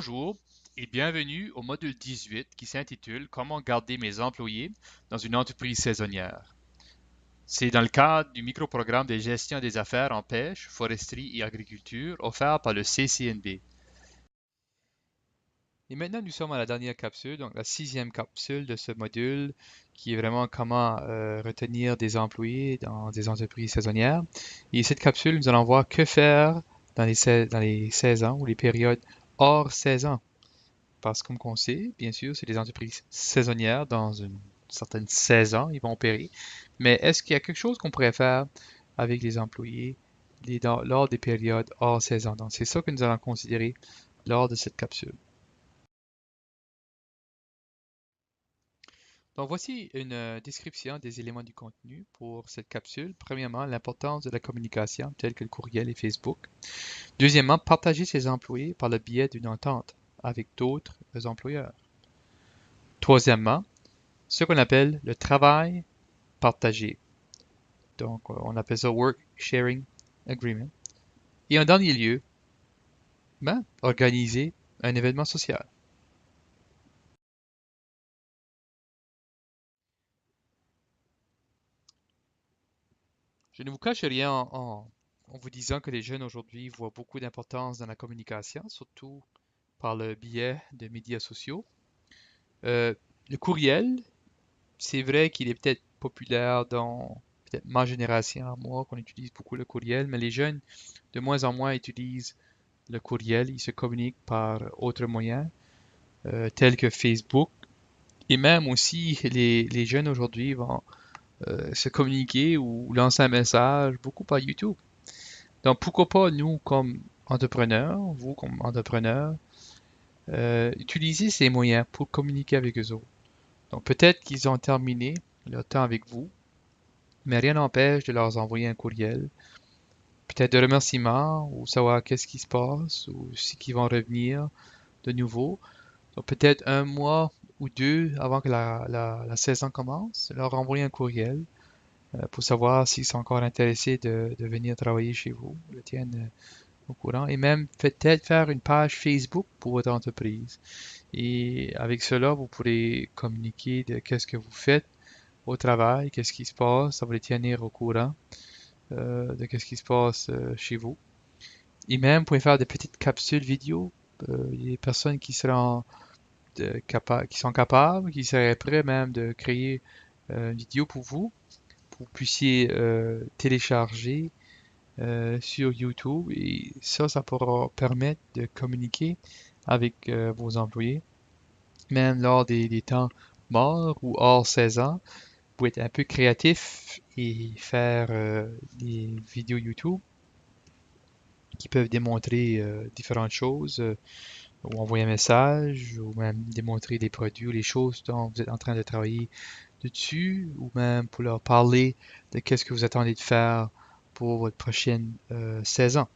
Bonjour et bienvenue au module 18 qui s'intitule Comment garder mes employés dans une entreprise saisonnière. C'est dans le cadre du microprogramme de gestion des affaires en pêche, foresterie et agriculture offert par le CCNB. Et maintenant, nous sommes à la dernière capsule, donc la sixième capsule de ce module, qui est vraiment comment retenir des employés dans des entreprises saisonnières. Et cette capsule, nous allons voir que faire dans les saisons ou les périodes hors saison. Parce que comme on sait, bien sûr, c'est des entreprises saisonnières dans une certaine saison, ils vont opérer. Mais est-ce qu'il y a quelque chose qu'on pourrait faire avec les employés lors des périodes hors saison? Donc, c'est ça que nous allons considérer lors de cette capsule. Donc, voici une description des éléments du contenu pour cette capsule. Premièrement, l'importance de la communication, telle que le courriel et Facebook. Deuxièmement, partager ses employés par le biais d'une entente avec d'autres employeurs. Troisièmement, ce qu'on appelle le travail partagé. Donc, on appelle ça Work Sharing Agreement. Et en dernier lieu, organiser un événement social. Je ne vous cache rien en vous disant que les jeunes aujourd'hui voient beaucoup d'importance dans la communication, surtout par le biais de médias sociaux. Euh, le courriel, c'est vrai qu'il est peut-être populaire dans peut-être ma génération à moi, qu'on utilise beaucoup le courriel, mais les jeunes de moins en moins utilisent le courriel, ils se communiquent par autres moyens, tels que Facebook. Et même aussi, les jeunes aujourd'hui vont se communiquer ou lancer un message beaucoup par YouTube. Donc, pourquoi pas nous, comme entrepreneurs, vous comme entrepreneurs, utiliser ces moyens pour communiquer avec eux autres. Donc, peut-être qu'ils ont terminé leur temps avec vous, mais rien n'empêche de leur envoyer un courriel, peut-être de remerciements ou savoir qu'est-ce qui se passe ou si qu'ils vont revenir de nouveau. Donc, peut-être un mois ou deux avant que la saison commence, leur envoyer un courriel pour savoir s'ils sont encore intéressés de venir travailler chez vous, le tiennent au courant, et même peut-être faire une page Facebook pour votre entreprise. Et avec cela, vous pourrez communiquer de qu'est-ce que vous faites au travail, qu'est-ce qui se passe, ça va les tenir au courant de qu'est-ce qui se passe chez vous. Et même, vous pouvez faire des petites capsules vidéo. Il y a des personnes qui seront qui sont capables, qui seraient prêts même de créer une vidéo pour vous puissiez télécharger sur YouTube et ça pourra permettre de communiquer avec vos employés, même lors des temps morts ou hors saison. Vous pouvez être un peu créatif et faire des vidéos YouTube qui peuvent démontrer différentes choses, ou envoyer un message, ou même démontrer les produits ou les choses dont vous êtes en train de travailler dessus, ou même pour leur parler de qu'est-ce que vous attendez de faire pour votre prochaine saison.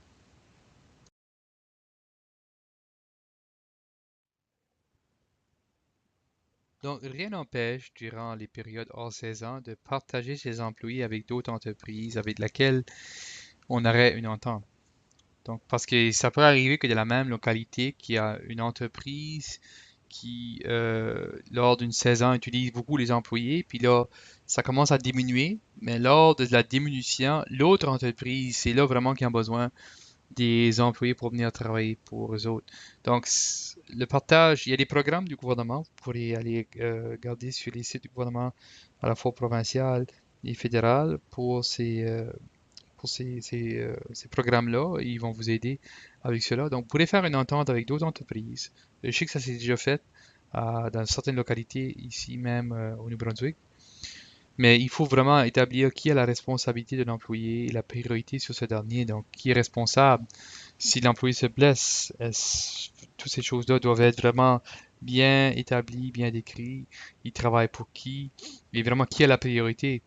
Donc, rien n'empêche, durant les périodes hors saison, de partager ses employés avec d'autres entreprises avec lesquelles on aurait une entente. Donc, parce que ça peut arriver que de la même localité, qu'il y a une entreprise qui, lors d'une saison, utilise beaucoup les employés, puis là, ça commence à diminuer, mais lors de la diminution, l'autre entreprise, c'est là vraiment qu'ils ont besoin des employés pour venir travailler pour eux autres. Donc, le partage, il y a des programmes du gouvernement, vous pourrez aller regarder sur les sites du gouvernement à la fois provincial et fédéral pour ces programmes-là. Ils vont vous aider avec cela. Donc, vous pourrez faire une entente avec d'autres entreprises. Je sais que ça s'est déjà fait dans certaines localités ici même au New Brunswick. Mais il faut vraiment établir qui a la responsabilité de l'employé et la priorité sur ce dernier. Donc, qui est responsable si l'employé se blesse. Toutes ces choses-là doivent être vraiment bien établies, bien décrites. Il travaille pour qui et vraiment qui a la priorité.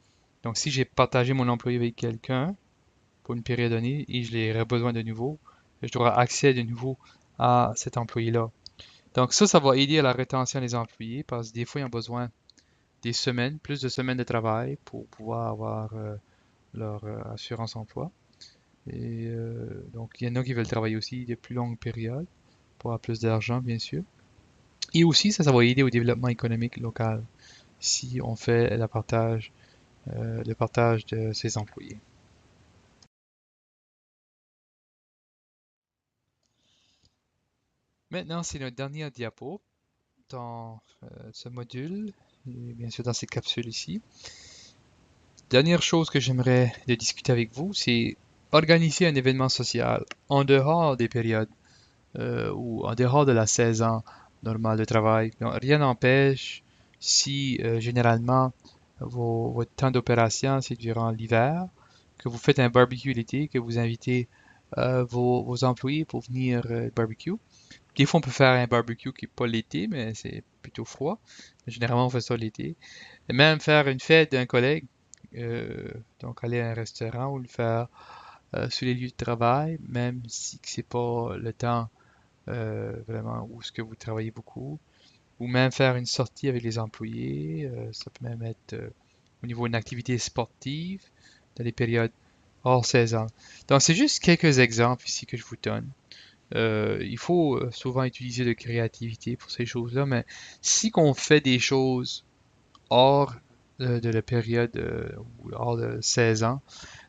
Donc, si j'ai partagé mon employé avec quelqu'un pour une période donnée et je l'ai besoin de nouveau, je dois avoir accès de nouveau à cet employé-là. Donc, ça va aider à la rétention des employés parce que des fois, ils ont besoin des semaines, plus de semaines de travail pour pouvoir avoir leur assurance emploi. Et donc, il y en a qui veulent travailler aussi de plus longues périodes. pour avoir plus d'argent, bien sûr. Et aussi, ça va aider au développement économique local si on fait le partage de ses employés. Maintenant, c'est notre dernière diapo dans ce module, et bien sûr dans ces capsules ici. Dernière chose que j'aimerais de discuter avec vous, c'est organiser un événement social en dehors des périodes ou en dehors de la saison normale de travail. Donc, rien n'empêche si généralement votre temps d'opération c'est durant l'hiver, que vous faites un barbecue l'été, que vous invitez vos employés pour venir barbecue. Des fois, on peut faire un barbecue qui n'est pas l'été, mais c'est plutôt froid. Généralement, on fait ça l'été. Et même faire une fête d'un collègue, euh, donc aller à un restaurant ou le faire sur les lieux de travail, même si c'est pas le temps vraiment où ce que vous travaillez beaucoup, ou même faire une sortie avec les employés. Ça peut même être au niveau d'une activité sportive dans les périodes hors saison. Donc, c'est juste quelques exemples ici que je vous donne. Il faut souvent utiliser de créativité pour ces choses-là, mais si on fait des choses hors de la période ou hors de 16 ans,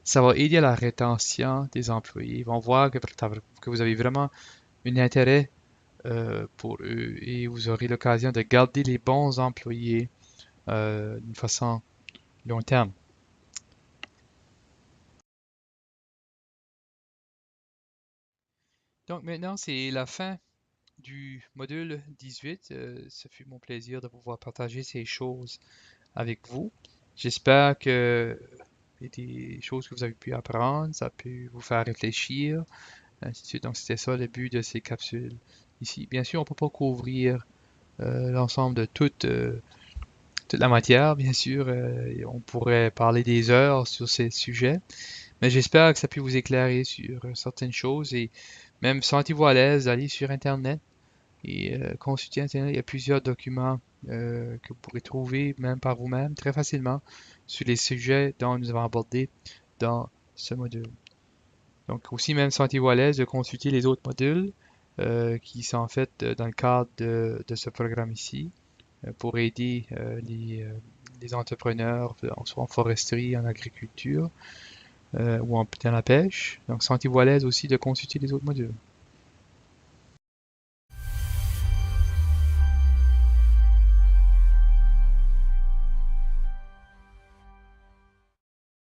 ça va aider à la rétention des employés. Ils vont voir que vous avez vraiment un intérêt pour eux et vous aurez l'occasion de garder les bons employés d'une façon long terme. Donc maintenant, c'est la fin du module 18. Ce fut mon plaisir de pouvoir partager ces choses avec vous. J'espère que des choses que vous avez pu apprendre, ça a pu vous faire réfléchir, ainsi de suite. Donc c'était ça le but de ces capsules ici. Bien sûr, on ne peut pas couvrir l'ensemble de toute la matière, bien sûr. Et on pourrait parler des heures sur ces sujets, mais j'espère que ça a pu vous éclairer sur certaines choses et même sentez-vous à l'aise d'aller sur Internet et consulter Internet. Il y a plusieurs documents que vous pourrez trouver même par vous-même très facilement sur les sujets dont nous avons abordé dans ce module. Donc aussi même sentez-vous à l'aise de consulter les autres modules qui sont en fait dans le cadre de ce programme ici pour aider les entrepreneurs, soit en foresterie, en agriculture ou dans la pêche. Donc sentez-vous à l'aise aussi de consulter les autres modules.